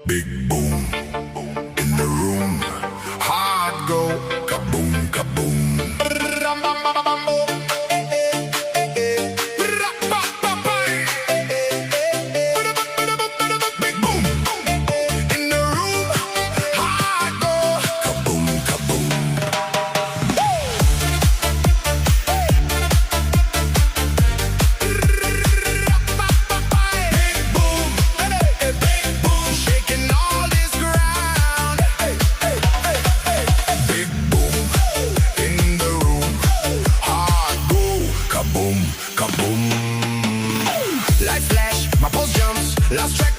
Big boom in the room. Hard go kaboom kaboom. Big boom in the room. Hard go kaboom kaboom. Big boom, big boom, shaking all this ground. Big boom in the room. Hard go kaboom kaboom. Light flash, my pulse jumps. Lost track.